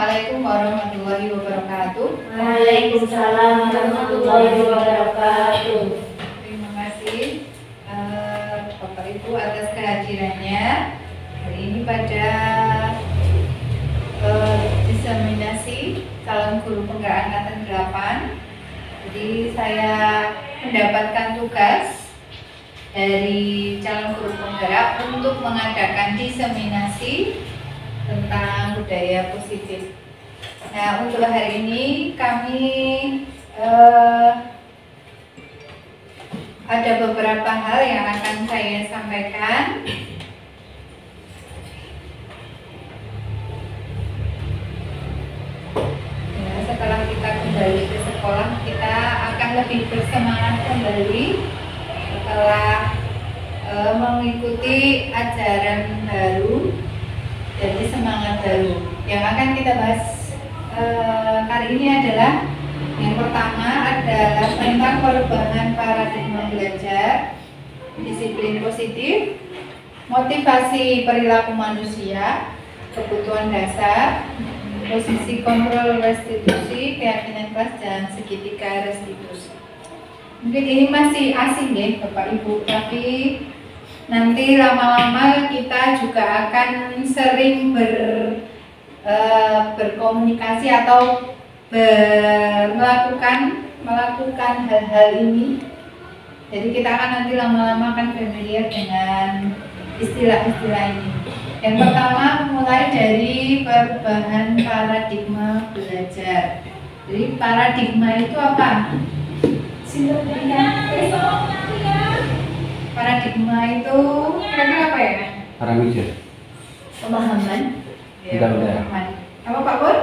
Assalamualaikum warahmatullahi wabarakatuh. Waalaikumsalam warahmatullahi wabarakatuh. Terima kasih Bapak Ibu atas kehadirannya hari ini pada diseminasi calon guru penggerak angkatan 8. Jadi saya mendapatkan tugas dari calon guru penggerak untuk mengadakan diseminasi tentang budaya positif. Nah, untuk hari ini kami ada beberapa hal yang akan saya sampaikan. Ya, setelah kita kembali ke sekolah, kita akan lebih bersemangat kembali setelah mengikuti ajaran baru. Jadi semangat baru. Yang akan kita bahas kali ini adalah yang pertama adalah tentang perubahan paradigma belajar, disiplin positif, motivasi perilaku manusia, kebutuhan dasar, posisi kontrol restitusi, keyakinan kelas dan segitiga restitusi. Mungkin ini masih asing ya Bapak Ibu, tapi nanti lama-lama kita juga akan sering berkomunikasi atau melakukan hal-hal ini. Jadi kita akan nanti lama-lama akan familiar dengan istilah-istilah ini. Yang pertama mulai dari perubahan paradigma belajar. Jadi paradigma itu apa? Paradigma itu kira-kira apa ya? Parameter. Pemahaman. Undang-undang. Pemahaman. Apa Pak Pur?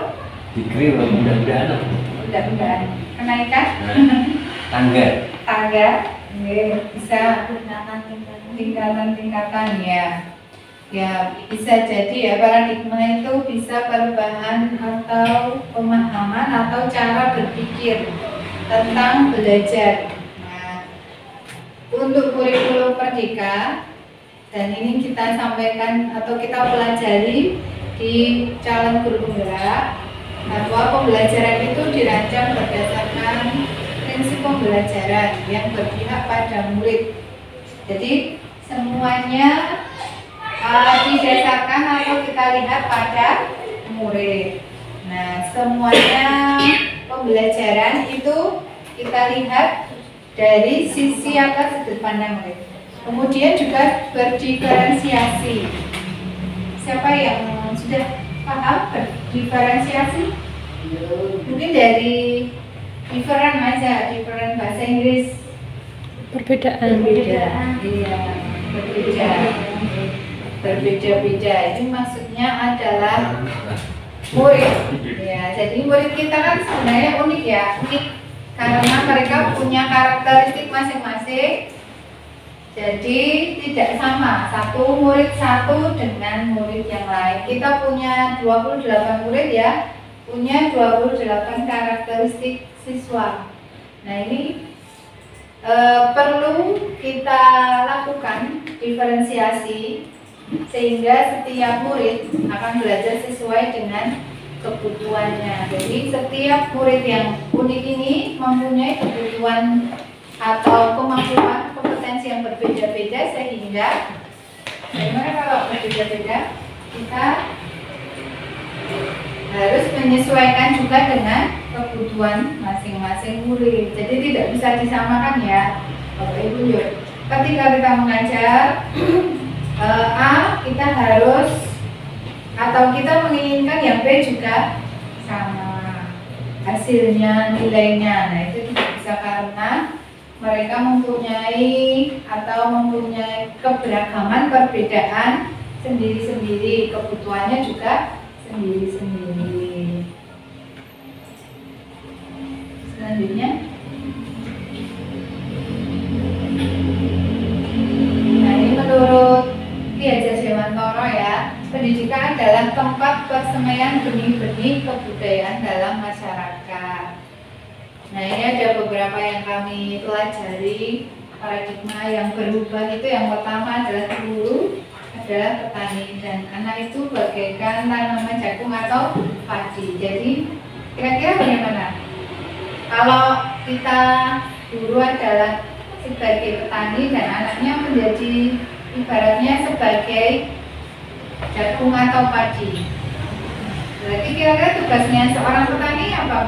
Dikri undang-undang. Undang-undang. Kenaikan? Tangga. Tangga. Bisa tingkatan ya. Ya bisa jadi ya paradigma itu bisa perubahan atau pemahaman atau cara berpikir tentang belajar. Untuk kurikulum Merdeka, dan ini kita sampaikan atau kita pelajari di calon guru penggerak, bahwa pembelajaran itu dirancang berdasarkan prinsip pembelajaran yang berpihak pada murid. Jadi semuanya didasarkan atau kita lihat pada murid. Nah, semuanya pembelajaran itu kita lihat dari sisi apa sudut pandang murid. Kemudian juga berdiferensiasi. Siapa yang sudah paham berdiferensiasi? Mungkin dari different aja, different bahasa Inggris. Perbedaan. Iya, berbeda-beda. Itu maksudnya adalah murid. Ya, jadi murid kita kan sebenarnya unik ya, unik karena mereka punya karakteristik masing-masing. Jadi tidak sama satu murid satu dengan murid yang lain. Kita punya 28 murid ya, punya 28 karakteristik siswa. Nah ini perlu kita lakukan diferensiasi sehingga setiap murid akan belajar sesuai dengan kebutuhannya. Jadi setiap murid yang unik ini mempunyai kebutuhan atau kemampuan kompetensi yang berbeda-beda, sehingga bagaimana kalau berbeda-beda kita harus menyesuaikan juga dengan kebutuhan masing-masing murid. Jadi tidak bisa disamakan ya Bapak Ibu. Ketika kita mengajar A, kita harus atau kita menginginkan yang B juga sama hasilnya, nilainya. Nah itu tidak bisa karena mereka mempunyai keberagaman, perbedaan sendiri-sendiri, kebutuhannya juga sendiri-sendiri. Selanjutnya, nah ini menurut Ki Hajar Dewantoro ya, pendidikan adalah tempat persemaian benih-benih kebudayaan dalam masyarakat. Nah ini ada beberapa yang kami pelajari paradigma yang berubah itu. Yang pertama adalah guru adalah petani dan anak itu bagaikan tanaman jagung atau padi. Jadi kira-kira bagaimana? Kalau kita guru adalah sebagai petani dan anaknya menjadi ibaratnya sebagai jagung atau padi. Berarti kira-kira tugasnya seorang petani apa?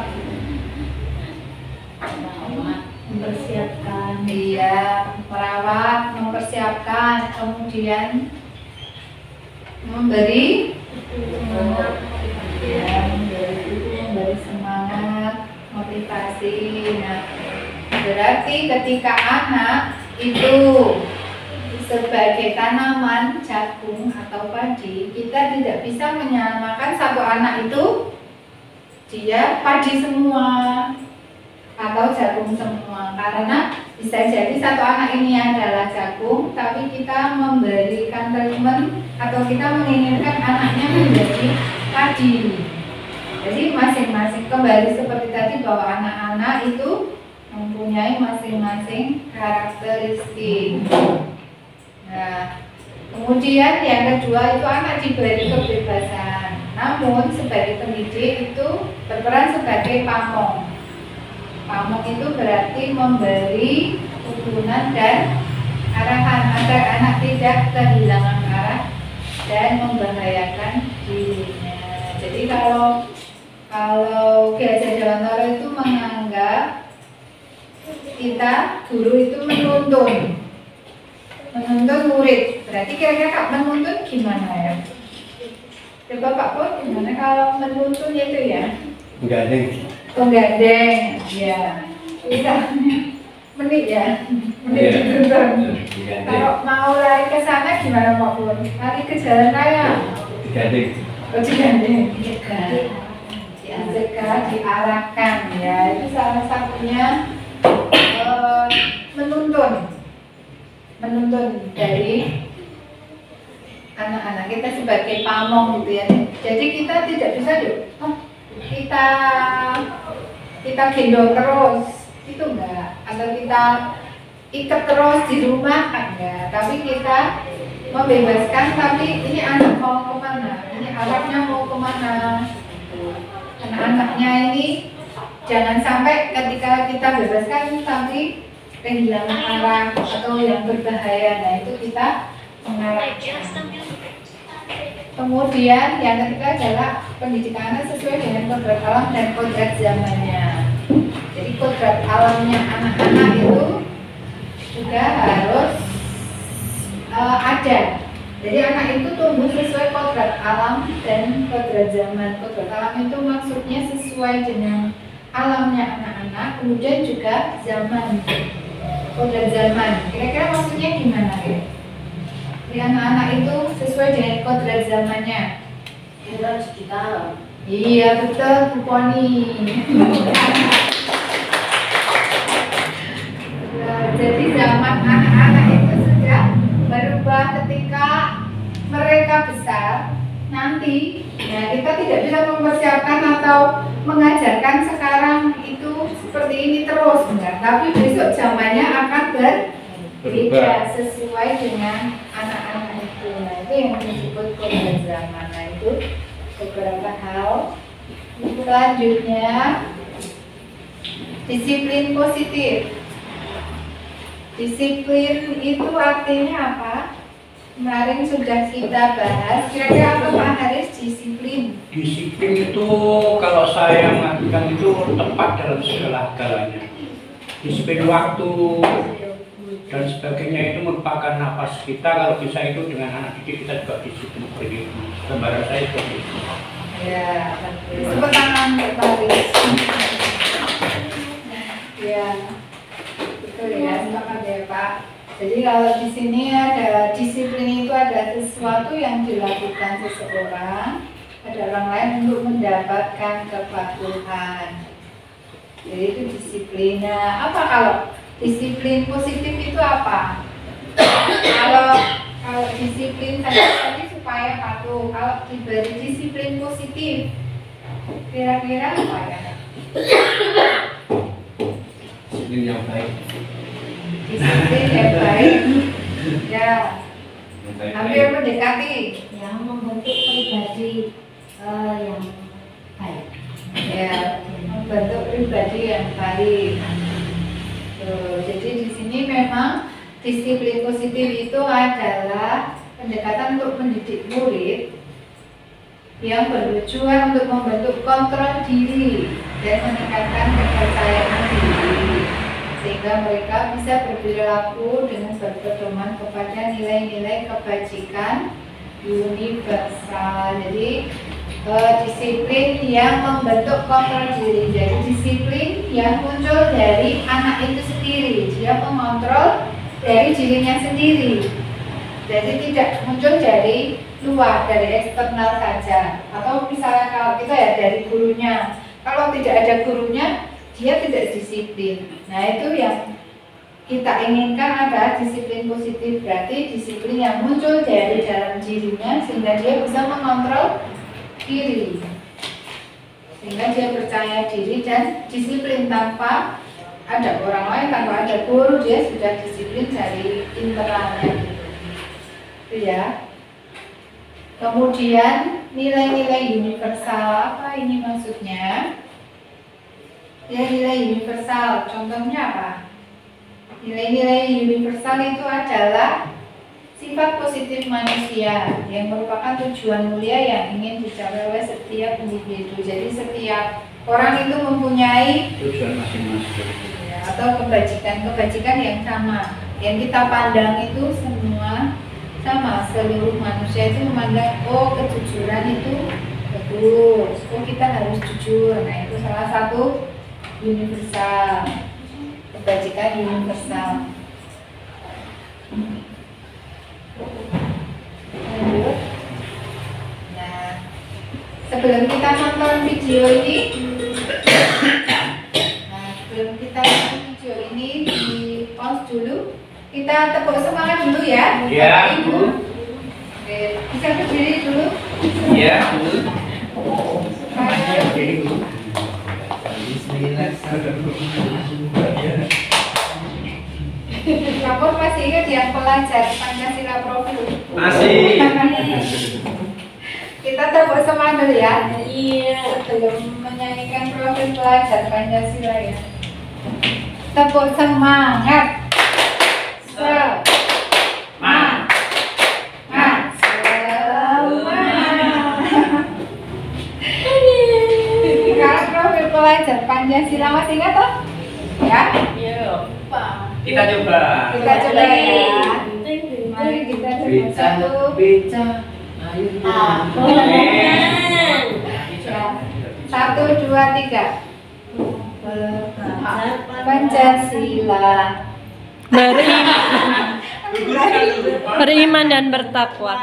Mempersiapkan. Iya, merawat, mempersiapkan, kemudian memberi Semangat. ya, memberi semangat, motivasi. Nah, berarti ketika anak itu sebagai tanaman jagung atau padi, kita tidak bisa menyamakan satu anak itu dia padi semua atau jagung semua, karena bisa jadi satu anak ini adalah jagung tapi kita memberikan treatment atau kita menginginkan anaknya menjadi padi. Jadi masing-masing kembali seperti tadi bahwa anak-anak itu mempunyai masing-masing karakteristik. Nah, kemudian yang kedua itu anak diberi kebebasan, namun sebagai pendidik itu berperan sebagai pamong. Pamong itu berarti memberi tuntunan dan arahan agar anak tidak kehilangan arah dan membahayakan dirinya. Jadi kalau Ki Hajar Dewantara itu menganggap kita guru itu menuntun murid. Berarti kira-kira menuntun gimana ya? Coba Pak Pur, gimana kalau menuntun itu ya? Gandeng. Penggandeng, ya. Misalnya menit ya, menit dituntun. Kalau mau lari ke sana gimana Pak Pur? Lari ke jalan raya? Gandeng. Oh, digandeng. Dicegah, diarahkan ya. Itu salah satunya menuntun dari anak-anak kita sebagai pamong gitu ya. Jadi kita tidak bisa kita gendong terus itu enggak, atau kita ikat terus di rumah enggak, tapi kita membebaskan. Tapi ini anak mau kemana, ini anaknya mau kemana, anak-anaknya ini jangan sampai ketika kita bebaskan tapi kehilangan arah atau yang berbahaya. Nah itu kita mengarahkan. Kemudian yang ketiga adalah pendidikan anak sesuai dengan kodrat alam dan kodrat zamannya. Jadi kodrat alamnya anak-anak itu juga harus ada. Jadi anak itu tumbuh sesuai kodrat alam dan kodrat zaman. Kodrat alam itu maksudnya sesuai dengan alamnya anak-anak, kemudian juga zaman. Kodrat zaman. Kira-kira maksudnya gimana ya? Jadi anak-anak itu sesuai dengan kodrat zamannya. Kita digital. Iya betul, Bu Poni. Jadi zaman anak-anak itu sudah berubah ketika mereka besar. Nanti ya kita tidak bisa mempersiapkan atau mengajarkan sekarang itu seperti ini terus, enggak. Tapi besok zamannya akan berbeda sesuai dengan anak-anak itu. Nah itu yang disebut kodrat zaman. Nah itu beberapa hal. Selanjutnya disiplin positif. Disiplin itu artinya apa? Kemarin sudah kita bahas. Kira-kira apa Pak Haris disiplin? Disiplin itu kalau saya mengartikan itu tepat dalam segala galanya. Disiplin waktu dan sebagainya itu merupakan nafas kita. Kalau bisa itu dengan anak didik kita juga disiplin seperti itu. Gambaran saya seperti itu. Ya, tepuk tangan Pak Haris. Ya, betul ya, sepakat ya Pak. Jadi kalau di sini ada disiplin itu ada sesuatu yang dilakukan seseorang pada orang lain untuk mendapatkan kepatuhan. Jadi itu disiplin. Nah, apa kalau disiplin positif itu apa? Kalau disiplin tadi supaya patuh. Kalau diberi disiplin positif, kira-kira apa ya? Disiplin yang baik. Disiplin yang baik. Ya. Hampir mendekati. Yang membentuk pribadi yang baik. Ya, membentuk pribadi yang baik. Tuh, jadi di sini memang disiplin positif itu adalah pendekatan untuk mendidik murid yang bertujuan untuk membentuk kontrol diri dan meningkatkan kepercayaan diri sehingga mereka bisa berperilaku dengan berpedoman kepada nilai-nilai kebajikan universal. Jadi disiplin yang membentuk kontrol diri. Jadi disiplin yang muncul dari anak itu sendiri. Dia mengontrol dari dirinya sendiri. Jadi tidak muncul dari luar, dari eksternal saja. Atau misalnya kalau kita ya dari gurunya. Kalau tidak ada gurunya, dia tidak disiplin. Nah itu yang kita inginkan adalah disiplin positif. Berarti disiplin yang muncul dari dalam dirinya sehingga dia bisa mengontrol diri, sehingga dia percaya diri dan disiplin tanpa ada orang lain, tanpa ada guru, dia sudah disiplin dari internalnya gitu ya. Kemudian nilai-nilai universal, apa ini maksudnya? Nilai-nilai universal contohnya apa? Nilai-nilai universal itu adalah sifat positif manusia yang merupakan tujuan mulia yang ingin dicapai oleh setiap individu. Jadi setiap orang itu mempunyai tujuan masing-masing atau kebajikan yang sama. Yang kita pandang itu semua sama. Seluruh manusia itu memandang, oh kejujuran itu bagus, oh kita harus jujur. Nah itu salah satu universal, kebajikan universal. Lanjut. Nah, sebelum kita nonton video ini, di pause dulu. Kita tepuk semangat dulu ya. Ya, Bu. Oke, bisa berdiri dulu. Ya, Bu. Lapor masih ingat yang pelajar Pancasila profil? Masih. Kita tepuk semangat dulu ya. Iya. Sebelum menyanyikan profil pelajar Pancasila ya. Tepuk semangat. Semangat. Sekarang profil pelajar Pancasila masih ingat toh? Ya? Iya. Kita coba. Kita coba ya. Mari kita coba satu. Satu, dua, tiga. Pancasila. Beriman dan bertakwa.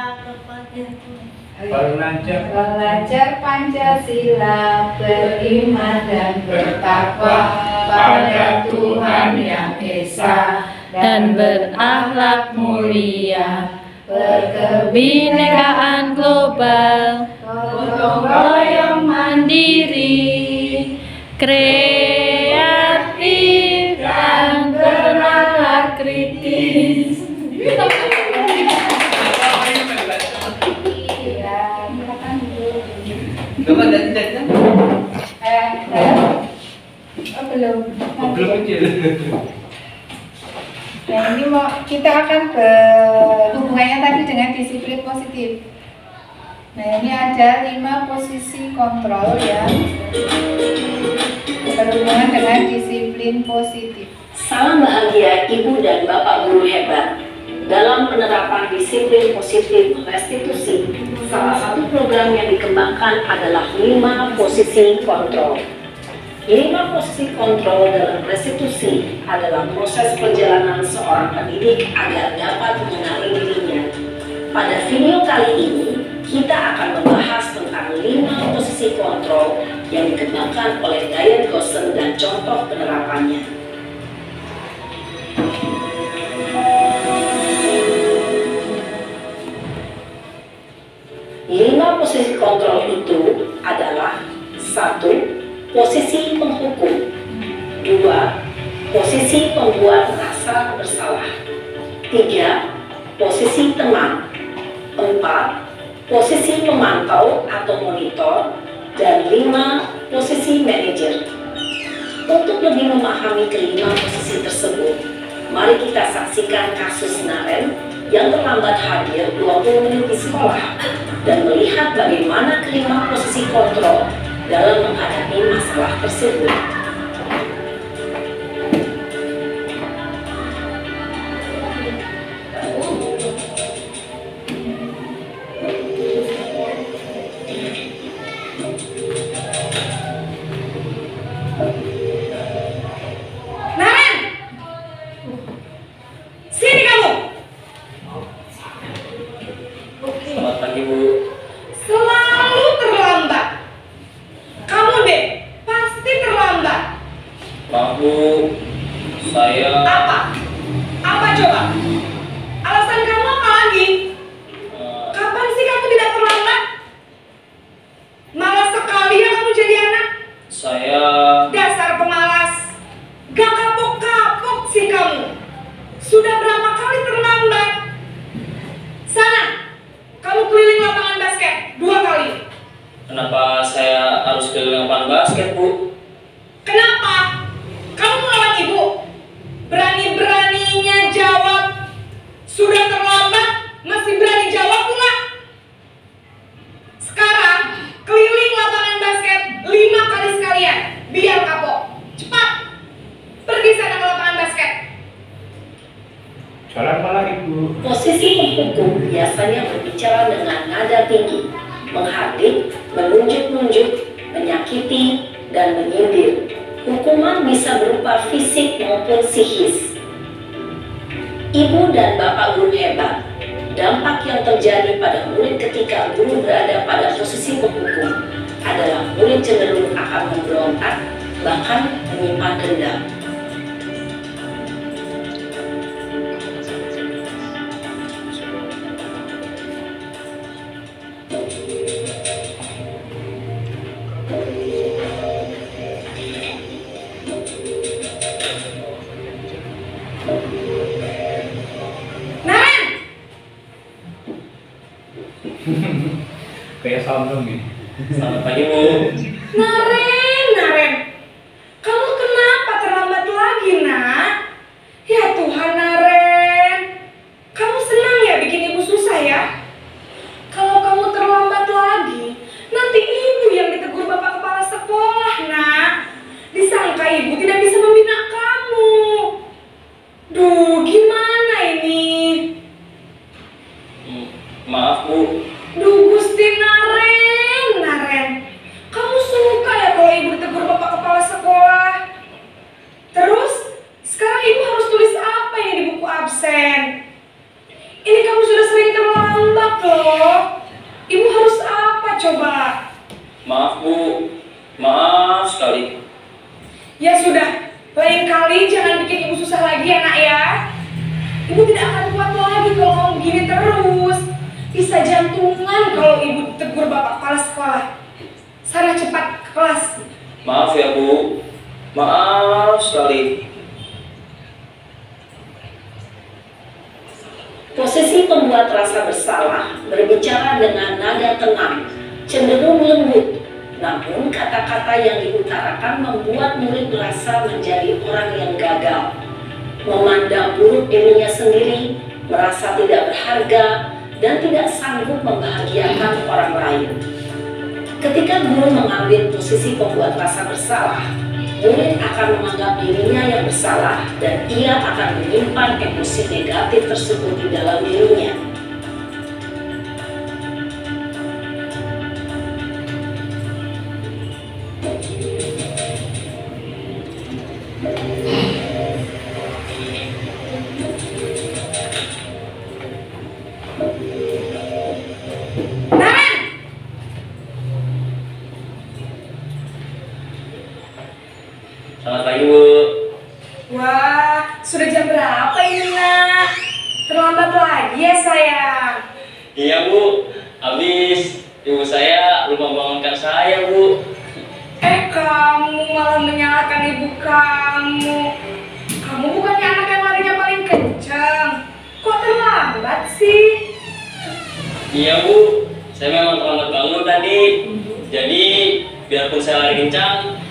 Belajar Pancasila, beriman dan bertakwa pada Tuhan Yang Esa Dan berakhlak mulia, berkebinekaan global, gotong royong mandiri, kreatif dan bernalar kritis. Coba dan belum. belum kecil. Nah ini kita akan berhubungannya tadi dengan disiplin positif. Nah ini ada 5 posisi kontrol yang berhubungan dengan disiplin positif. Salam bahagia Ibu dan Bapak guru hebat. Dalam penerapan disiplin positif restitusi, salah satu program yang dikembangkan adalah 5 posisi kontrol. 5 posisi kontrol dalam restitusi adalah proses perjalanan seorang pendidik agar dapat mengenali dirinya. Pada video kali ini, kita akan membahas tentang 5 posisi kontrol yang dikembangkan oleh Diane Gosson dan contoh penerapannya. Lima posisi kontrol itu adalah 1. Posisi penghukum, 2. Posisi pembuat rasa bersalah, 3. Posisi teman, 4. Posisi pemantau atau monitor, dan 5. Posisi manajer. Untuk lebih memahami kelima posisi tersebut, mari kita saksikan kasus Naren yang terlambat hadir 20 menit di sekolah dan melihat bagaimana kelima posisi kontrol dalam menghadapi masalah tersebut. Selamat pagi, Bu. Selalu terlambat. Kamu deh, pasti terlambat. Maaf, Bu. Saya Apa? Apa coba? Alasan kamu apa lagi? Kapan sih kamu tidak terlambat? Malas sekali ya kamu jadi anak. saya Dasar pemalas. Gak kapok-kapok sih kamu. Sudah berapa kali terlambat? Sana, kamu keliling lapangan basket 2 kali. kenapa saya harus keliling lapangan basket, Bu? Kenapa? Kamu melawan ibu? Berani-beraninya jawab. Sudah terlambat, masih berani jawab pula. Sekarang, keliling lapangan basket 5 kali sekalian. Biar kapok. Cepat. Pergi sana ke lapangan basket. Jalan malah Ibu. Posisi penghukum biasanya berbicara dengan nada tinggi, menghardik, menunjuk-nunjuk, menyakiti, dan menyindir. Hukuman bisa berupa fisik maupun psikis. Ibu dan Bapak guru hebat. Dampak yang terjadi pada murid ketika guru berada pada posisi penghukum adalah murid cenderung akan memberontak, bahkan menyimpan dendam. Naren! Kayak sounding nih. Selamat pagi, Bu. Naren. Kamu kenapa terlambat lagi, nak? Ya Tuhan, Naren. Kamu senang ya bikin ibu susah ya? Kalau kamu terlambat lagi, nanti ibu yang ditegur bapak kepala sekolah, nak. Disangka ibu tidak bisa membina kamu. Duh, gimana ini? Maaf, Bu. Duh, Gusti Naren. Kamu suka ya kalau ibu ditegur bapak kepala sekolah? Terus, sekarang ibu harus tulis apa ini di buku absen? Ini kamu sudah sering terlambat loh. Ibu harus apa coba? Maaf, Bu. Maaf sekali. Ya sudah, lain kali jangan bikin ibu susah lagi ya nak ya. Ibu tidak akan kuat lagi kalau kamu begini terus. Bisa jantungan kalau ibu tegur bapak kepala sekolah. Sana cepat ke kelas. Maaf ya, Bu. Maaf sekali. Posisi pembuat rasa bersalah berbicara dengan nada tenang, cenderung lembut. Namun kata-kata yang diutarakan membuat murid merasa menjadi orang yang gagal, memandang buruk dirinya sendiri, merasa tidak berharga, dan tidak sanggup membahagiakan orang lain. Ketika guru mengambil posisi pembuat rasa bersalah, murid akan menganggap dirinya yang bersalah dan ia akan menyimpan emosi negatif tersebut di dalam dirinya. Naren! Selamat pagi, Bu. Wah, sudah jam berapa ini nak? Terlambat lagi ya sayang. Iya, Bu. Habis ibu saya lupa membangunkan saya, Bu. Kamu malah menyalahkan ibu kamu. Kamu bukannya anak yang larinya paling kencang. Kok terlambat sih? Iya Bu, saya memang terlambat bangun tadi. Jadi biarpun saya lari kencang,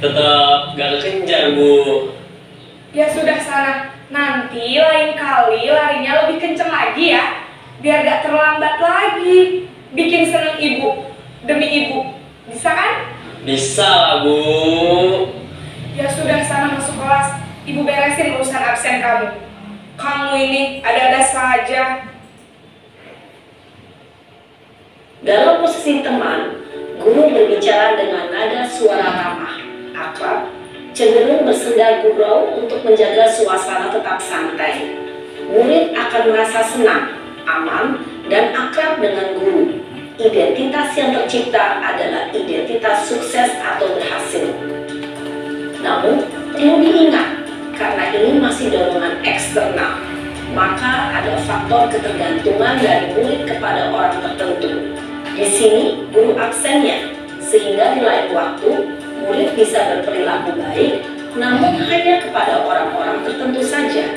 tetap gak kekejar Bu. Ya sudah sana, nanti lain kali larinya lebih kenceng lagi ya, biar gak terlambat lagi. Bikin seneng ibu, demi ibu, bisa kan? Bisa lah Bu. Ya sudah sana masuk kelas, ibu beresin urusan absen kamu. Kamu ini ada-ada saja. Dalam posisi teman, guru berbicara dengan nada suara ramah, akrab, cenderung bersenda gurau untuk menjaga suasana tetap santai. Murid akan merasa senang, aman, dan akrab dengan guru. Identitas yang tercipta adalah identitas sukses atau berhasil. Namun, perlu diingat, karena ini masih dorongan eksternal, maka ada faktor ketergantungan dari murid kepada orang tertentu. Di sini, guru absennya, sehingga di lain waktu, murid bisa berperilaku baik, namun hanya kepada orang-orang tertentu saja.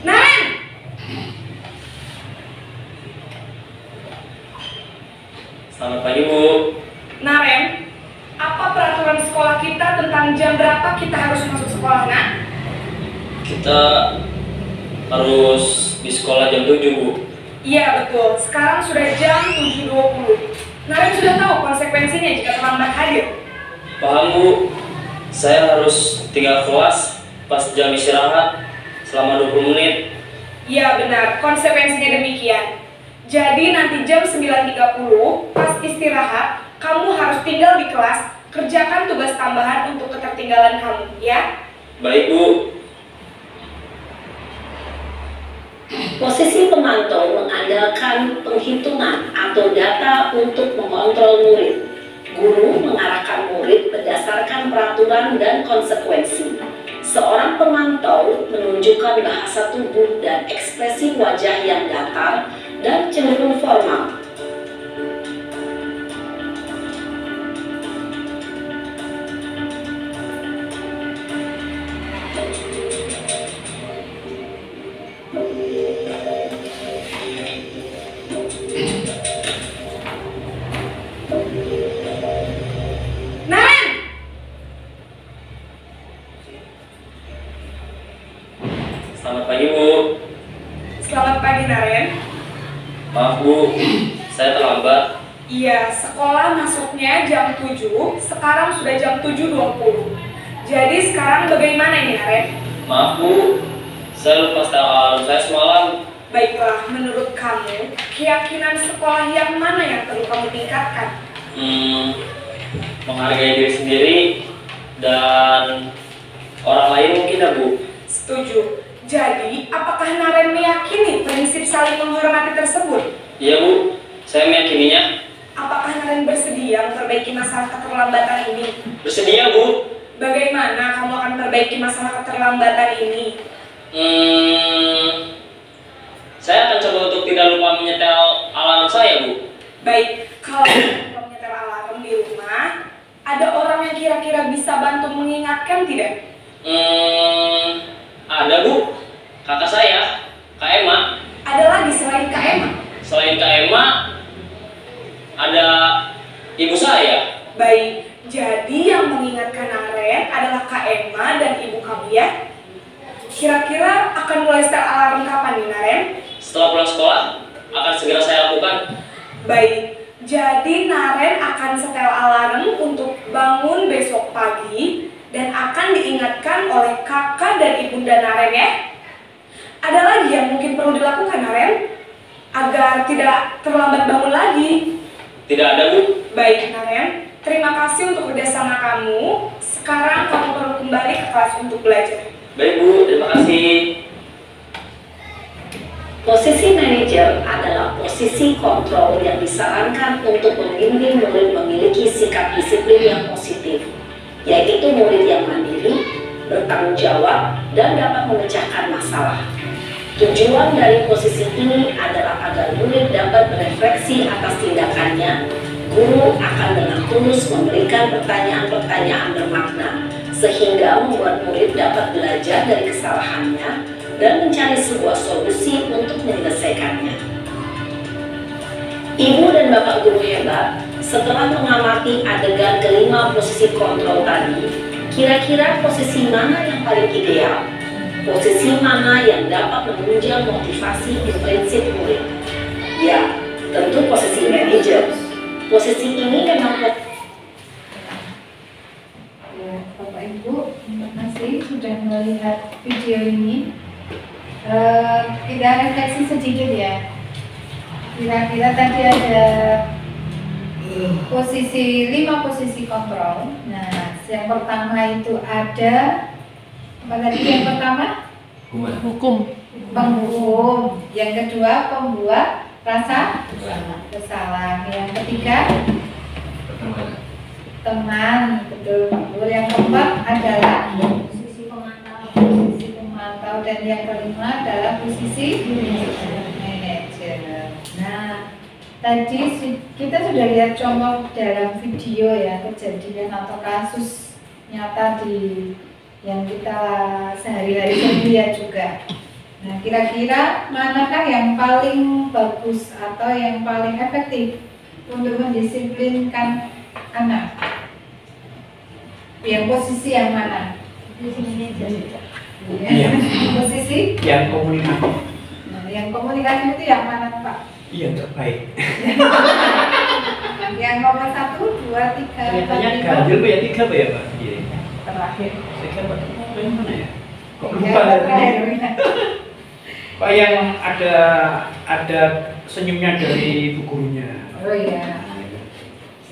Naren! Selamat pagi Bu. Naren, apa peraturan sekolah kita tentang jam berapa kita harus masuk sekolah, nak? Kita harus di sekolah jam 7 Bu. Iya betul, sekarang sudah jam 7.20. Naren sudah tahu konsekuensinya jika terlambat hadir. Paham Bu, saya harus tinggal kelas pas jam istirahat selama 20 menit. Iya benar, konsekuensinya demikian. Jadi nanti jam 9.30 pas istirahat, kamu harus tinggal di kelas, kerjakan tugas tambahan untuk ketertinggalan kamu, ya? Baik Bu. Posisi pemantau mengandalkan penghitungan atau data untuk mengontrol murid. Guru mengarahkan murid berdasarkan peraturan dan konsekuensi. Seorang pemantau menunjukkan bahasa tubuh dan ekspresi wajah yang datar dan cenderung formal. Naren! Selamat pagi Bu. Selamat pagi, Naren. Maaf Bu, saya terlambat. Iya, sekolah masuknya jam 7, sekarang sudah jam 7.20. Jadi sekarang bagaimana ini, Naren? Maaf Bu, saya lupa setel alarm saya semalam. Baiklah, menurut kamu, keyakinan sekolah yang mana yang perlu kamu tingkatkan? Menghargai diri sendiri dan orang lain mungkin ya Bu. Setuju. Jadi, apakah Naren meyakini prinsip saling menghormati tersebut? Iya Bu, saya meyakininya. Apakah Naren bersedia memperbaiki masalah keterlambatan ini? Bersedia Bu. Bagaimana kamu akan memperbaiki masalah keterlambatan ini? Saya akan coba untuk tidak lupa menyetel alarm saya Bu. Baik, kalau kamu menyetel alarm di rumah, ada orang yang kira-kira bisa bantu mengingatkan tidak? Ada Bu, kakak saya, Kak Emma. Ada lagi selain Kak Emma? Selain Kak Emma, ada ibu saya. Baik, jadi yang mengingatkan Naren adalah Kak Emma dan ibu kamu ya? Kira-kira akan mulai setel alarm kapan nih, Naren? Setelah pulang sekolah, akan segera saya lakukan. Baik, jadi Naren akan setel alarm untuk bangun besok pagi dan akan diingatkan oleh kakak dan ibunda Naren ya. Ada lagi yang mungkin perlu dilakukan, Naren, agar tidak terlambat bangun lagi? Tidak ada Bu. Baik, Naren, terima kasih untuk kerjasama kamu. Sekarang kamu perlu kembali ke kelas untuk belajar. Baik Bu, terima kasih. Posisi manajer adalah posisi kontrol yang disarankan untuk membimbing murid memiliki sikap disiplin yang positif, yaitu murid yang mandiri, bertanggung jawab, dan dapat memecahkan masalah. Tujuan dari posisi ini adalah agar murid dapat berefleksi atas tindakannya. Guru akan dengan tulus memberikan pertanyaan-pertanyaan bermakna, sehingga membuat murid dapat belajar dari kesalahannya dan mencari sebuah solusi untuk menyelesaikannya. Ibu dan Bapak guru hebat, setelah mengamati adegan kelima posisi kontrol tadi, kira-kira posisi mana yang paling ideal? Posisi mana yang dapat menunjang motivasi intrinsik murid? Ya, tentu posisi manajer. Posisi ini memang Ya, Bapak Ibu, terima kasih sudah melihat video ini. Kita refleksi sedikit ya. Kira-kira tadi ada lima posisi kontrol. Nah, yang pertama itu ada apa tadi yang pertama? Hukum. Penghukum. Yang kedua pembuat rasa bersalah. Yang ketiga teman, betul Pak Guru. Yang keempat adalah Posisi pemantau. posisi pemantau dan yang kelima adalah posisi manajer. Nah, tadi kita sudah lihat contoh dalam video ya, kejadian atau kasus nyata yang kita sehari-hari lihat juga. Nah, kira-kira manakah yang paling bagus atau yang paling efektif untuk mendisiplinkan anak? Yang posisi yang mana? Iya. Posisi Yang komunikasi. nah, yang komunikasi itu yang mana Pak? Iya, terbaik. Yang nomor 1, 2, 3, 4, Kelihatannya 5. ganjil Pak ya, 3 Pak ya Pak? Iya. Terakhir. Saya kira Pak, yang mana ya? Kok Ya, lupa terakhir. Pak yang ada senyumnya dari bu gurunya. Oh iya.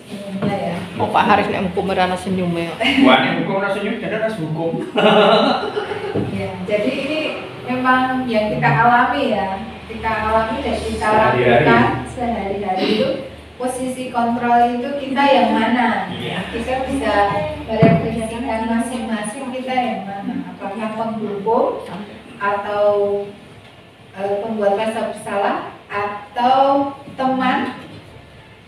Senyumnya ya. Oh Pak Haris nek hukum merana senyum ya. Wah, ini hukum rasa senyum, jadi harus hukum. Ya, jadi ini memang yang kita alami ya. Kita alami dan kita Sehari-hari. lakukan sehari-hari itu posisi kontrol itu kita yang mana? Iya. Kita bisa merefleksikan masing-masing kita yang mana? Apakah penghukum atau pembuat rasa bersalah atau teman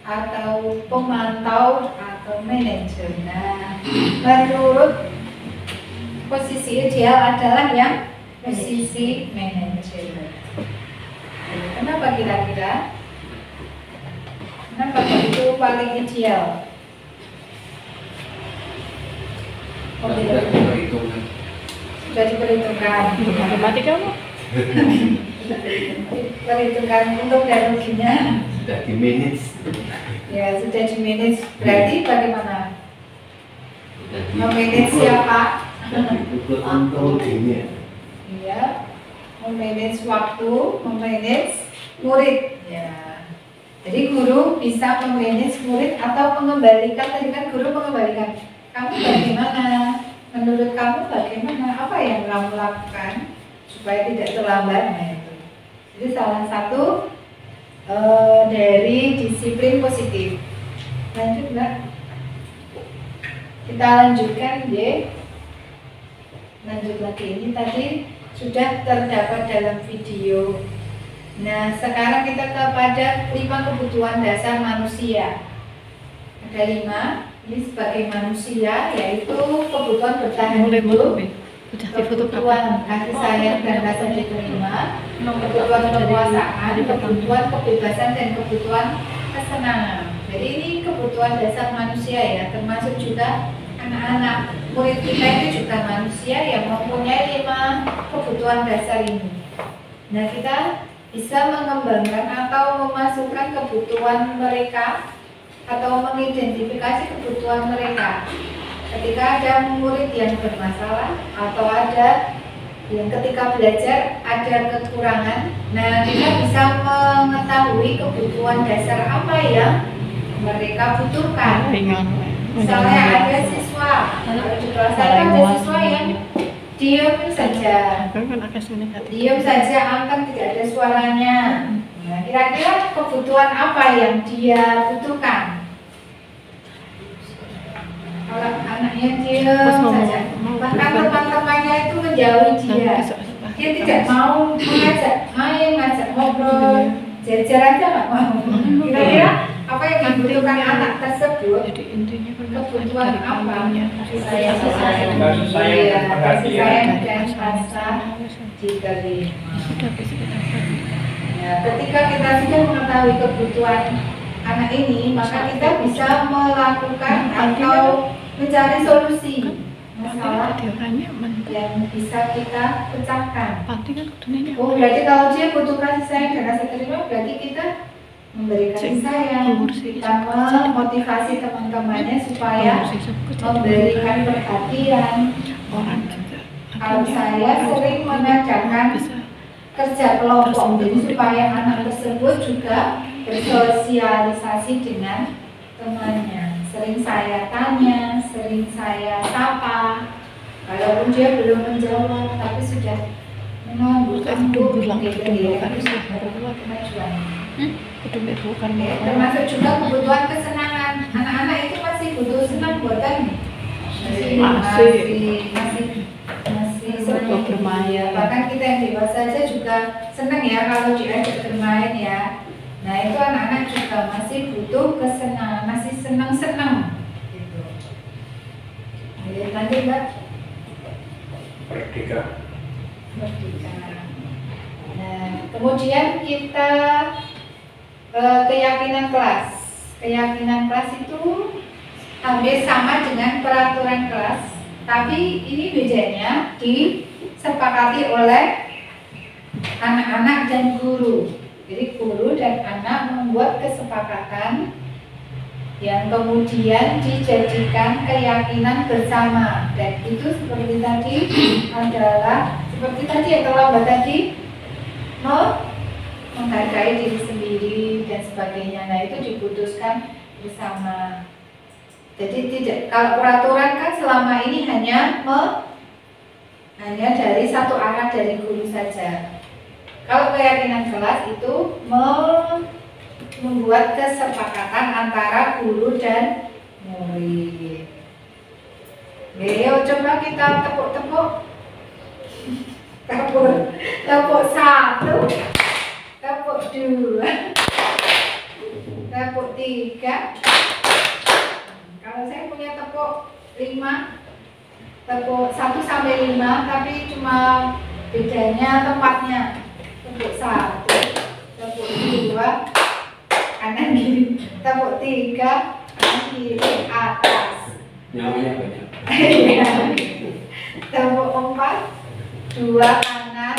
atau pemantau atau manajer. Nah, menurut posisi ideal adalah yang posisi manajer. Kenapa kira-kira? Kenapa itu paling ideal? Sudah diperhitungkan. Matematika apa? Perhitungan untung dan ruginya. Sudah di manage. Ya, sudah di manage. Berarti bagaimana? Sudah di Memanage siapa? ukur kontrol ini. Iya, memanage waktu, memanage murid. Ya. Jadi guru bisa memanage murid atau mengembalikan. Tadi kan guru mengembalikan. Kamu bagaimana? Menurut kamu bagaimana? Apa yang kamu lakukan supaya tidak terlambat? Nah, itu. Jadi salah satu dari disiplin positif. Lanjut Mbak. Kita lanjutkan ya. Lanjut lagi, ini tadi sudah terdapat dalam video. Nah, sekarang kita kepada 5 kebutuhan dasar manusia. Ada 5. Ini sebagai manusia, yaitu kebutuhan bertahan hidup, kebutuhan kasih sayang dan rasa diterima, kebutuhan kekuasaan, kebutuhan kebebasan dan kebutuhan kesenangan. Jadi ini kebutuhan dasar manusia ya, termasuk juga anak-anak murid kita itu juga manusia yang mempunyai 5 kebutuhan dasar ini. Nah, kita bisa mengembangkan atau memasukkan kebutuhan mereka atau mengidentifikasi kebutuhan mereka. Ketika ada murid yang bermasalah atau ada yang ketika belajar ada kekurangan, nah kita bisa mengetahui kebutuhan dasar apa yang mereka butuhkan. Misalnya ada siswa, kalau di kelas saya ada siswa yang diam saja, diam saja, angkat tidak ada suaranya. Nah, kira-kira kebutuhan apa yang dia butuhkan? Kalau anaknya diam saja, bahkan teman-temannya itu menjauhi dia, dia tidak mau mengajak main, ngajak ngobrol, jajar aja nggak mau. Kira-kira apa yang dibutuhkan anak tersebut? Jadi intinya kan Kebutuhan apa? Kasih sayang, Kasih sayang, kasih sayang dan perhatian. rasa diterima. Sudah bisa kita Ya, ketika kita sudah mengetahui kebutuhan anak ini, maka kita bisa melakukan atau mencari solusi masalah Nanti orang nyaman. yang bisa kita pecahkan. Panti kan kudunya Oh, berarti kalau dia butuh kasih sayang dan rasa terima, berarti kita memberi kasih sayang, kita memotivasi teman-temannya supaya memberikan perhatian. orang juga. Kalau saya sering mengadakan bisa kerja kelompok, jadi supaya anak tersebut juga bersosialisasi dengan temannya. Sering saya tanya, sering saya sapa, walaupun dia belum menjawab, tapi sudah menunggu bilang gitu ya. harus Kemajuan. kudu bukan Ya, termasuk juga kebutuhan kesenangan. Anak-anak itu masih butuh senang buatan masih senang bermain. Bahkan kita yang dewasa saja juga senang ya kalau diajak bermain ya. Nah itu anak-anak juga masih butuh kesenangan, masih senang-senang gitu. Jadi nanti Mbak Merdeka. merdeka. Nah kemudian kita keyakinan kelas. Keyakinan kelas itu hampir sama dengan peraturan kelas, tapi ini bedanya disepakati oleh anak-anak dan guru. Jadi guru dan anak membuat kesepakatan yang kemudian dijadikan keyakinan bersama, dan itu seperti tadi adalah seperti tadi ya, terlambat tadi menghargai diri sendiri dan sebagainya. Nah itu diputuskan bersama. Jadi tidak, kalau peraturan kan selama ini hanya dari satu arah dari guru saja. Kalau keyakinan kelas itu membuat kesepakatan antara guru dan murid. Ayo coba kita tepuk-tepuk. Tepuk satu, tepuk dua, tepuk tiga. Kalau saya punya tepuk 5, tepuk 1 sampai 5, tapi cuma bedanya tempatnya. Tepuk 1, tepuk 2, kanan kiri, tepuk 3, kanan kiri atas. Nyawanya banyak. Tepuk 4, 2 kanan,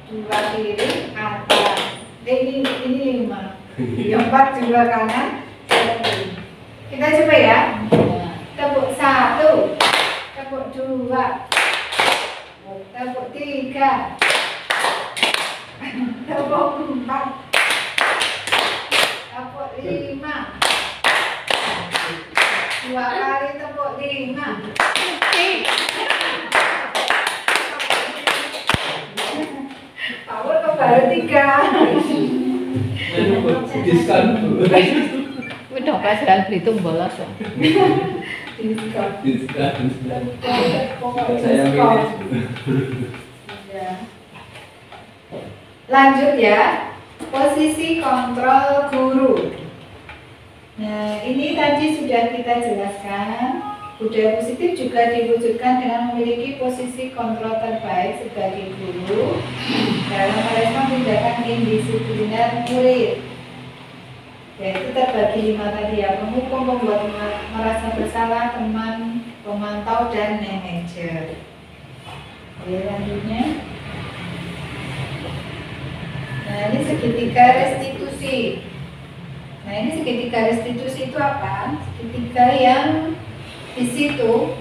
2 kiri atas. Ini 5. Yang 4 2 kanan, 1 kiri. Kita coba ya. Tepuk 1, tepuk 2, tepuk 3, tepuk 4, tepuk 5, 2 kali tepuk 5. Power kok baru 3. Diskon. udah pelajaran berhitung bolos ya. Diskon. Diskon. Pokoknya Saya diskon. Ya. Lanjut ya, posisi kontrol guru. Nah, ini tadi sudah kita jelaskan. Budaya positif juga diwujudkan dengan memiliki posisi kontrol terbaik sebagai guru dalam merespon tindakan indisipliner murid. Yaitu terbagi 5 tadi ya: penghukum, pembuat merasa bersalah, teman, pemantau, dan manajer. Oke, lanjutnya. Nah, ini segitiga restitusi. Nah, ini segitiga restitusi itu apa? Segitiga yang di situ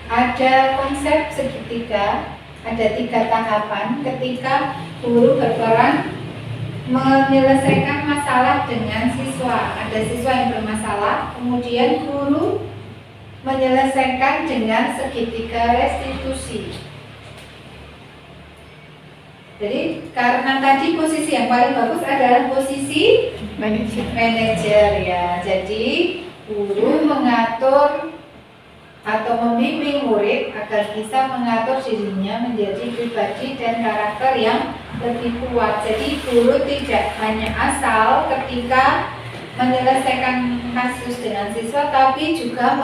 ada konsep segitiga, ada 3 tahapan ketika guru berperan menyelesaikan masalah dengan siswa. Ada siswa yang bermasalah, kemudian guru menyelesaikan dengan segitiga restitusi. Jadi karena tadi posisi yang paling bagus adalah posisi manajer ya. Jadi guru mengatur atau membimbing murid murid agar bisa mengatur dirinya menjadi pribadi dan karakter yang lebih kuat. Jadi guru tidak hanya asal ketika menyelesaikan kasus dengan siswa, tapi juga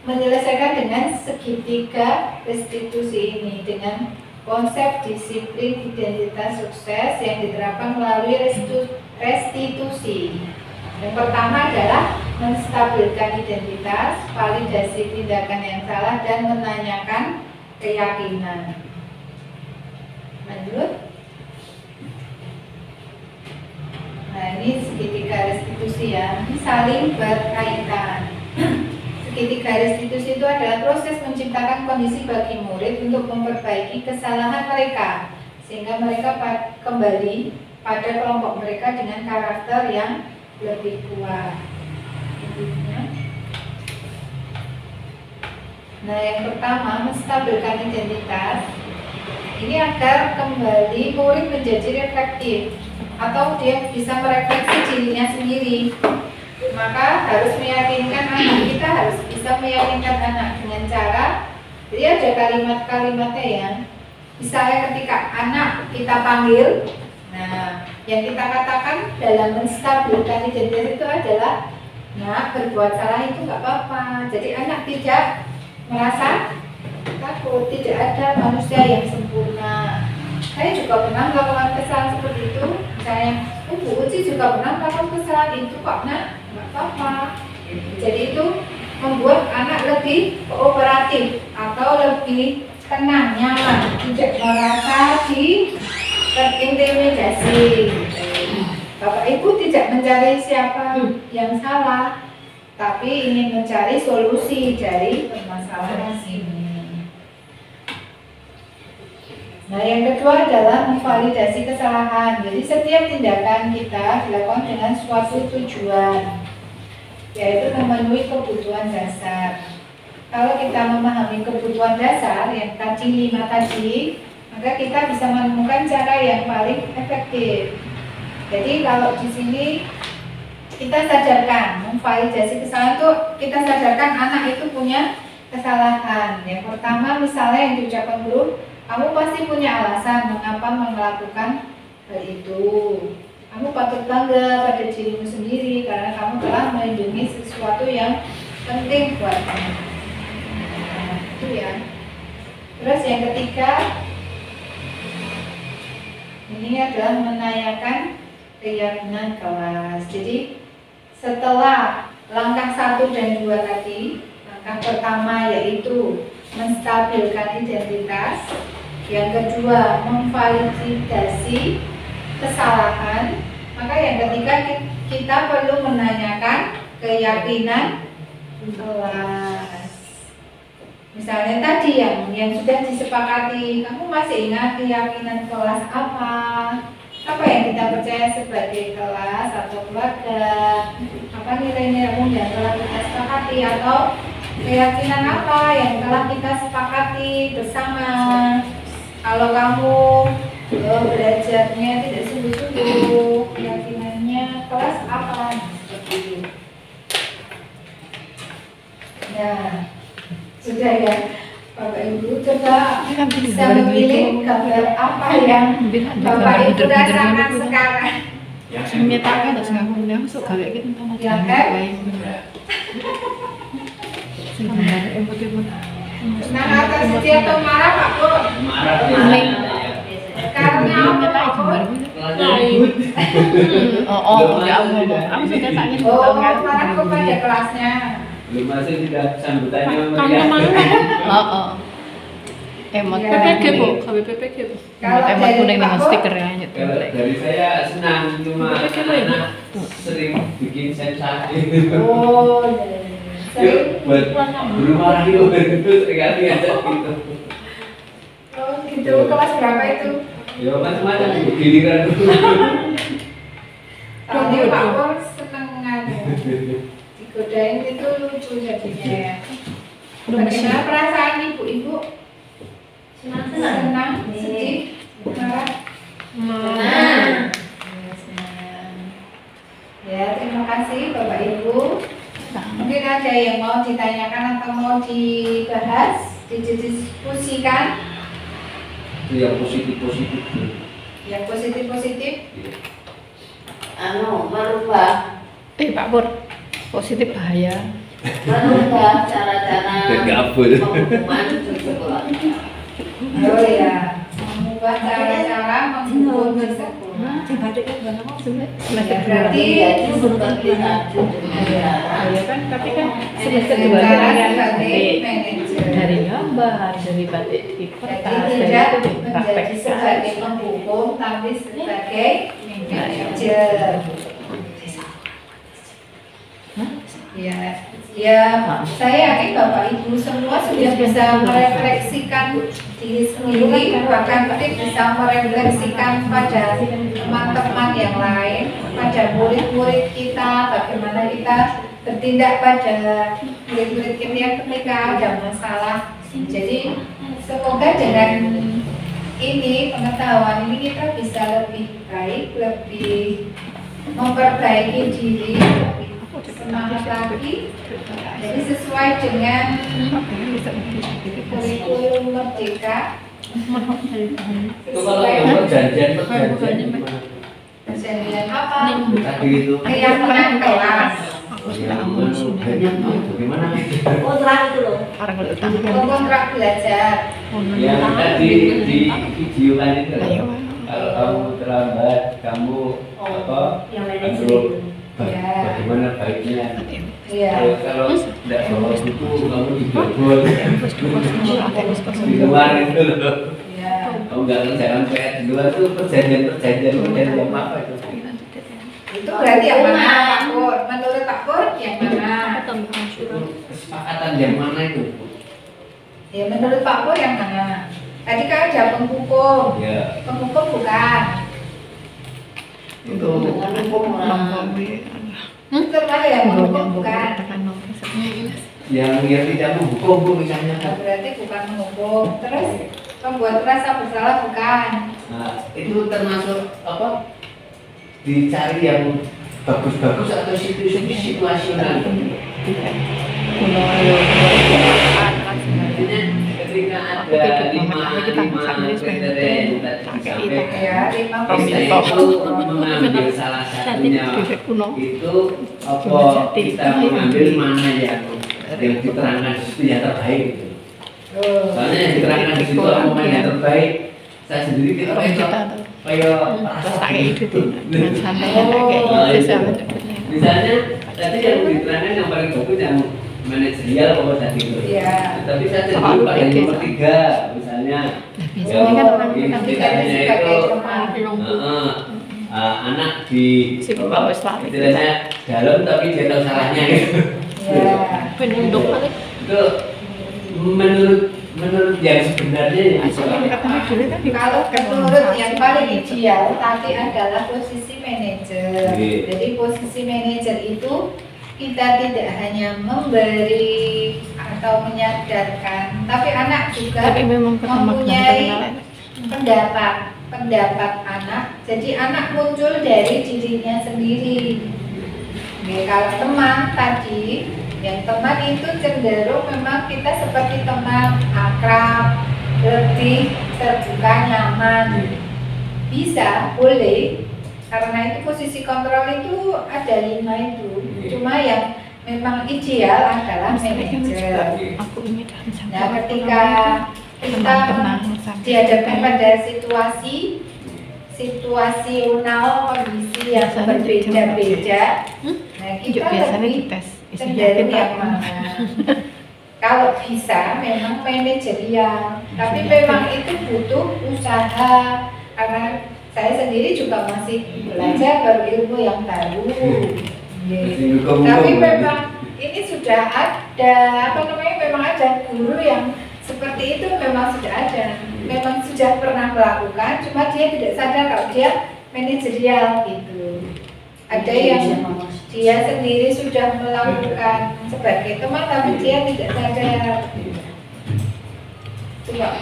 menyelesaikan dengan segitiga restitusi ini dengan konsep disiplin identitas sukses yang diterapkan melalui restitusi. Yang pertama adalah menstabilkan identitas, validasi tindakan yang salah, dan menanyakan keyakinan. Lanjut. Nah, ini segitiga restitusi ya, ini saling berkaitan. Segitiga restitusi itu adalah proses menciptakan kondisi bagi murid untuk memperbaiki kesalahan mereka, sehingga mereka kembali pada kelompok mereka dengan karakter yang lebih kuat. Nah, yang pertama, menstabilkan identitas. Ini agar kembali murid menjadi reflektif atau dia bisa merefleksi dirinya sendiri. Maka harus meyakinkan anak, kita harus bisa meyakinkan anak dengan cara, jadi ada kalimat-kalimatnya ya. Misalnya ketika anak kita panggil, nah yang kita katakan dalam menstabilkan identitas itu adalah, nah berbuat salah itu nggak apa-apa. Jadi anak tidak merasa takut, tidak ada manusia yang sempurna. Saya juga pernah melakukan kesalahan seperti itu. Misalnya, Bu Uci juga pernah melakukan kesalahan itu kok, nak, nggak apa-apa. Jadi itu membuat anak lebih kooperatif atau lebih tenang, nyaman, tidak merasa terintimidasi. Bapak Ibu tidak mencari siapa yang salah, tapi ingin mencari solusi dari permasalahan ini. Nah, yang kedua adalah memvalidasi kesalahan. Jadi setiap tindakan kita dilakukan dengan suatu tujuan, yaitu memenuhi kebutuhan dasar. Kalau kita memahami kebutuhan dasar yang tadi 5 tadi, maka kita bisa menemukan cara yang paling efektif. Jadi kalau di sini kita sadarkan, memvalidasi kesalahan itu kita sadarkan anak itu punya kesalahan. Yang pertama misalnya yang diucapkan guru, kamu pasti punya alasan mengapa melakukan hal itu. Kamu patut bangga pada dirimu sendiri karena kamu telah melindungi sesuatu yang penting buat kamu. Nah, itu ya. Terus yang ketiga, ini adalah menanyakan keyakinan kelas. Jadi setelah langkah 1 dan 2 tadi, langkah pertama yaitu menstabilkan identitas, yang kedua memvalidasi kesalahan, maka yang ketiga kita perlu menanyakan keyakinan kelas. Misalnya tadi yang sudah disepakati, kamu masih ingat keyakinan kelas apa? Apa yang kita percaya sebagai kelas atau keluarga? Apa nilai-nilai yang telah kita sepakati atau keyakinan apa yang telah kita sepakati bersama? Kalau kamu belajarnya tidak sungguh-sungguh, keyakinannya kelas apa? Seperti itu. Nah, sudah ya, Bapak Ibu coba bisa memilih gambar apa yang Bapak Ibu rasakan sekarang. Menyatakan terus ngaku masuk gawe kita tentang Ya kan? Nah, atas setiap atau marah Pak Bu? Karena apa Pak Bu? Ya aku suka tanya marah kepada kelasnya. Belum masih tidak sambutannya kamu mana? Emot PPG Bu, KW PPG Bu. Emot kuning dengan stikernya. Kalau dari saya senang, cuma anak sering bikin sensasi. Oh, Yuk, buat guru marah yuk, itu sekali aja gitu. oh gitu, kelas berapa itu? Ya macam-macam, giliran dulu. Soalnya Pak Pur seneng digodain itu lucu jadinya ya. Bagaimana perasaan ibu-ibu? Senang, sedih, marah? Senang. Ya, terima kasih Bapak Ibu. Mungkin mungkin ada yang mau ditanyakan atau mau dibahas, didiskusikan? Itu yang positif-positif. Yang positif-positif? Merubah Pak Pur, positif bahaya. cara-cara penghukuman di sekolah. Oh ya, mengubah cara-cara menghukum di sekolah. Semester Berarti Seperti tadi ya kan, tapi kan semester dengan 2 cara kan sebagai manajer. dari gambar, dari batik di kertas, Jadi dari tidak itu menjadi sebagai dipraktekkan. penghukum, tapi sebagai manajer. Ya, saya yakin Bapak Ibu semua sudah bisa merefleksikan diri sendiri, bahkan mungkin bisa merefleksikan pada teman-teman yang lain, pada murid-murid kita, bagaimana kita bertindak pada murid-murid kita ketika ada masalah. Jadi semoga dengan ini, pengetahuan ini kita bisa lebih baik, lebih memperbaiki diri, lebih semangat lagi. Jadi sesuai dengan kurikulum Merdeka, Itu kalau yang perjanjian perjanjian apa? tadi itu. Keyakinan kelas, Bagaimana? kontrak itu loh. Orang kalau utang kontrak belajar. Yang tadi di video kan itu. Ayo. Kalau kamu terlambat, kamu Yang aduh, manajer. bagaimana baiknya? Iya. Kalau tidak bawa buku, kamu digabung di luar itu loh. Iya. Kamu nggak ngerjakan PR di luar tuh perjanjian apa itu? Itu berarti yang mana Pak Pur? Menurut Pak Pur yang mana? Kesepakatan yang mana itu? Ya menurut Pak Pur yang mana? Tadi kan ada penghukum. Ya, Penghukum bukan. itu Itu mana yang menghukum bukan? yang tidak menghukum Bu, misalnya. Nah, berarti bukan menghukum. Terus membuat rasa bersalah bukan. Nah, itu termasuk apa? Dicari yang bagus-bagus atau situasional. Ketika ada lima kriteria yang tadi disampaikan, Ya, lima kita itu mengambil salah satunya itu apa kita mengambil mana yang diterangkan di situ yang terbaik gitu. Soalnya yang diterangkan di situ apa yang terbaik, saya sendiri tidak kayak dengan santainya kayak gitu misalnya tadi yang diterangkan yang paling bagus yang manajerial apa tadi itu. Iya. Tapi saya cenderung pada yang nomor 3 misalnya. biasanya kan orang Istilahnya itu anak di Psikolog Islam. istilahnya dalam tapi dia tahu salahnya gitu. Ya. penunduk kali Itu menurut yang sebenarnya yang Kalau menurut yang paling ideal tadi adalah posisi manajer. Iya. Jadi posisi manajer itu kita tidak hanya memberi atau menyadarkan, tapi anak juga tapi memang mempunyai pendapat anak. Jadi anak muncul dari dirinya sendiri. Oke, kalau teman tadi, yang teman itu cenderung memang kita seperti teman akrab, lebih terbuka, nyaman. Bisa, boleh. Karena itu posisi kontrol itu ada 5 itu. Cuma yang memang ideal adalah manajer. aku ini dalam Nah, ketika kita dihadapkan pada situasional kondisi yang berbeda-beda, nah kita biasanya lebih dites cenderung yang mana? Kalau bisa memang manajerial, tapi memang itu butuh usaha karena saya sendiri juga masih belajar baru ilmu yang baru. Tapi memang ini sudah ada memang ada guru yang seperti itu, memang sudah ada, memang sudah pernah melakukan, cuma dia tidak sadar kalau dia manajerial gitu. Ada yang dia sendiri sudah melakukan sebagai teman tapi dia tidak sadar. Coba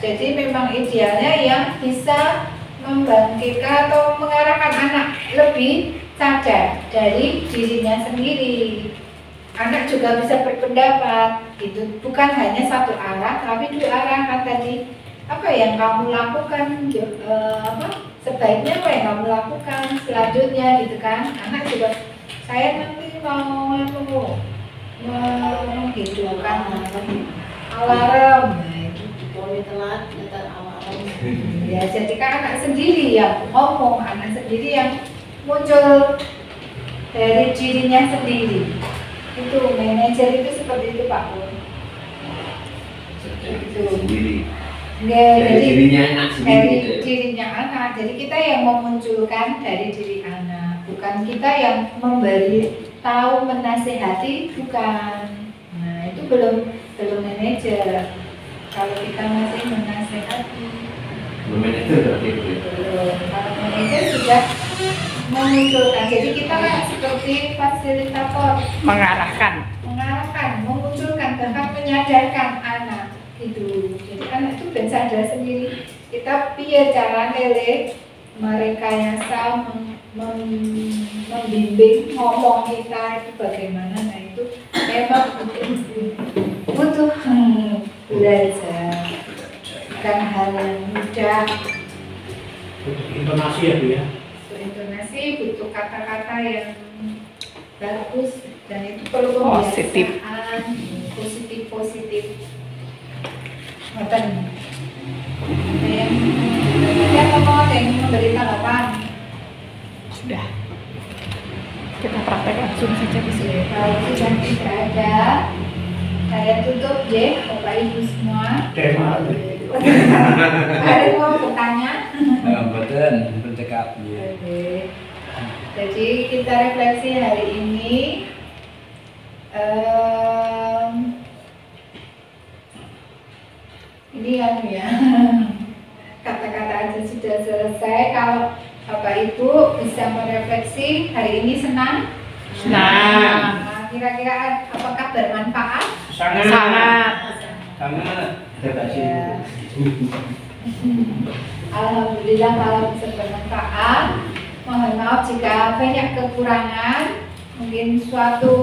jadi memang idealnya yang bisa membangkitkan atau mengarahkan anak lebih sadar dari dirinya sendiri. anak juga bisa berpendapat gitu, bukan hanya satu arah tapi dua arah. Kan tadi apa yang kamu lakukan, sebaiknya apa yang kamu lakukan selanjutnya gitu kan. Anak juga, saya nanti mau menghidupkan alarm, nah itu boleh telat datang alarm. Ya jadi kan anak sendiri yang ngomong, anak sendiri yang muncul dari dirinya sendiri. Itu manajer itu seperti itu Pak Pur. Itu Sendiri. Jadi dirinya anak sendiri dari gitu ya? dirinya anak. Jadi kita yang memunculkan dari diri anak, bukan kita yang memberi tahu, menasehati, bukan. Nah itu belum manajer. Kalau kita masih menasehati, Manajer berarti itu ya? belum. Kalau manajer sudah memunculkan. Jadi kita kan seperti fasilitator, Mengarahkan. memunculkan, bahkan menyadarkan anak gitu. Jadi anak itu ben sadar sendiri. Kita piye cara lele mereka yang membimbing ngomong kita itu bagaimana. Nah itu memang butuh belajar, bukan hal yang mudah. Butuh intonasi ya Bu ya. Butuh intonasi, butuh kata-kata yang bagus, dan itu perlu Positif. pembiasaan, positif. Ngoten. Siapa mau ada yang memberi tanggapan? Sudah. Kita praktek langsung saja di sini. Kalau sudah tidak ada, saya tutup ya, Bapak Ibu semua. Tema. Ada yang mau bertanya? Betul, bercakap. Oke. Jadi kita refleksi hari ini. Ini kan ya, kata-kata aja sudah selesai. Kalau Bapak Ibu bisa merefleksi hari ini senang? Nah, kira-kira apakah bermanfaat? Sangat. Terima kasih. Ya. Alhamdulillah kalau bisa bermanfaat. Mohon maaf jika banyak kekurangan. Mungkin suatu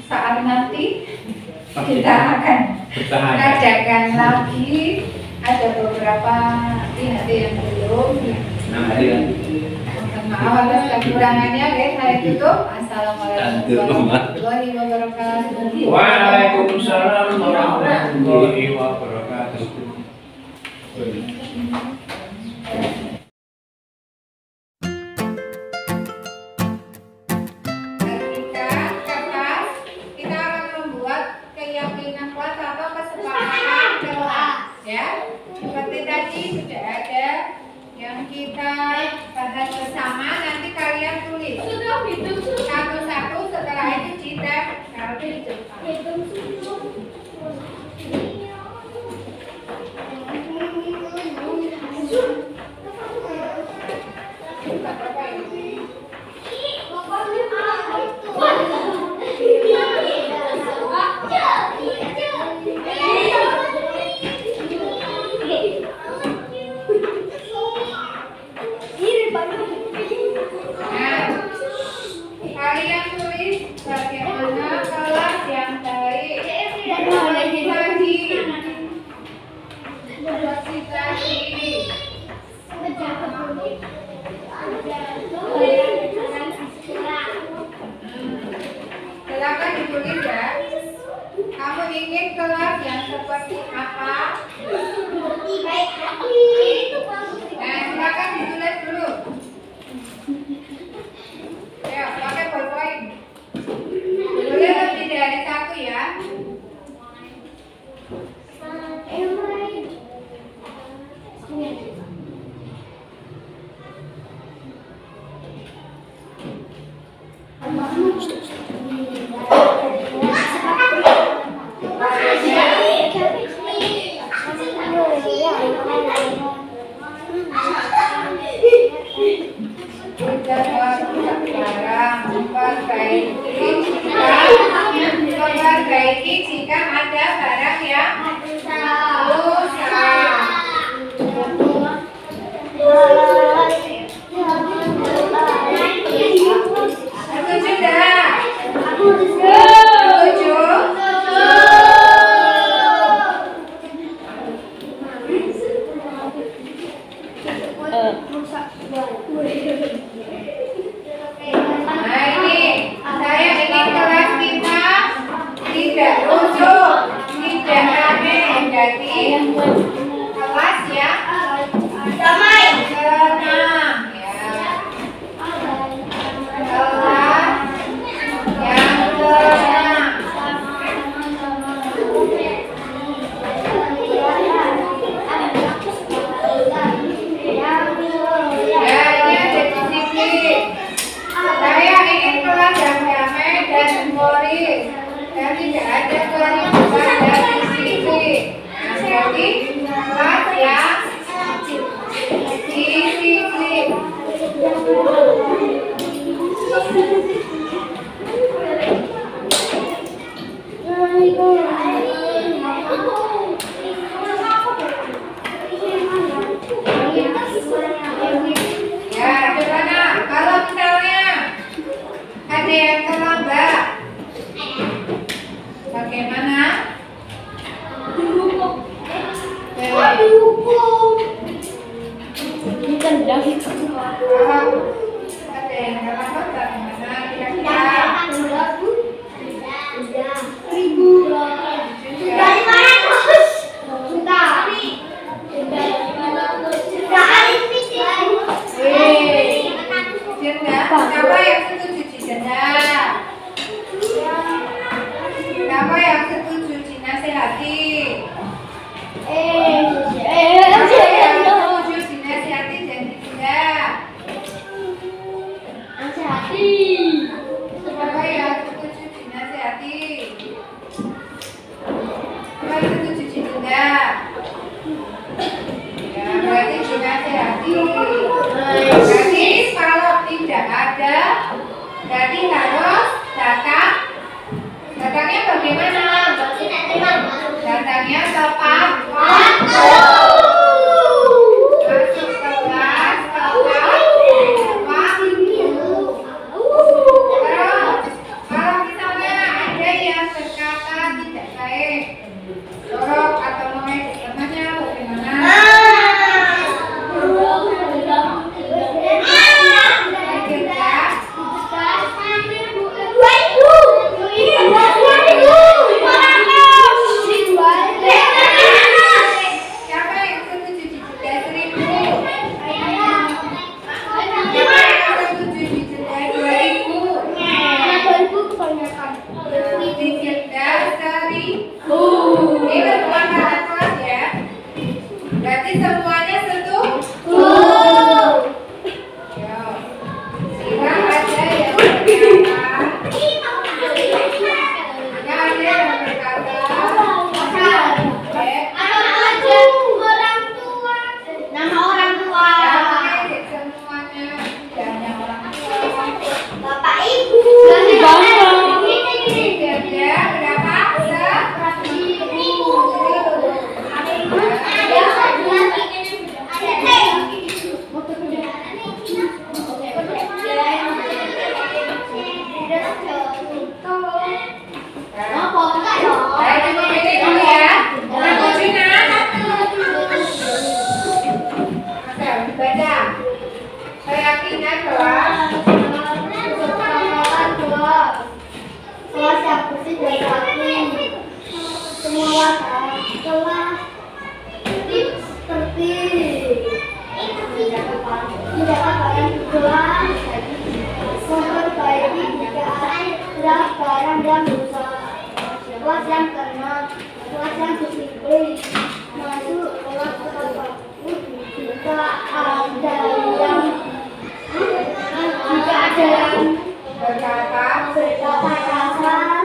saat nanti kita akan mengadakan lagi. Ada beberapa hati yang belum. 6 hari kan? Mohon maaf atas kekurangannya. Oke, saya tutup. Assalamualaikum warahmatullahi wabarakatuh. Waalaikumsalam warahmatullahi wabarakatuh. Kertas, kita akan membuat keyakinan kuat atau kesepakatan kelas, ya. Seperti tadi sudah ada yang kita bahas bersama. Nanti kalian tulis satu-satu, setelah itu kita di depan. Kalian tulis bagaimana kelas yang baik silakan ditulis ya. Kamu ingin kelas yang seperti apa? Nah, silakan ditulis dulu. Ya, pakai ballpoint. Boleh lebih dari satu ya. tidak ada kewajiban dan disiplin. Nah, berarti kelas yang disiplin. Ya, gimana? Kalau misalnya ada yang terlambat, bagaimana? Dihukum. Kalau ada yang terlambat, bagaimana kira-kira? Siapa yang setuju didenda? Siapa yang setuju dinasehati? Siapa yang setuju dinasehati dan didenda? Siapa yang setuju dinasehati? Siapa yang setuju didenda? Ya, berarti dinasehati. Berarti kalau tidak ada, berarti harus datang. Datangnya bagaimana? Datangnya tepat waktu. Masuk kelas tepat waktu. Terus, kalau misalnya ada yang berkata tidak baik, jorok atau mengejek temannya, bagaimana? Siapa yang setuju didenda 1.000? Siapa yang setuju didenda 2.000? Didenda 1.000. Ini kesepakatan kelas ya. Berarti semuanya setuju. Ya. Jika ada yang berkata, berkata kasar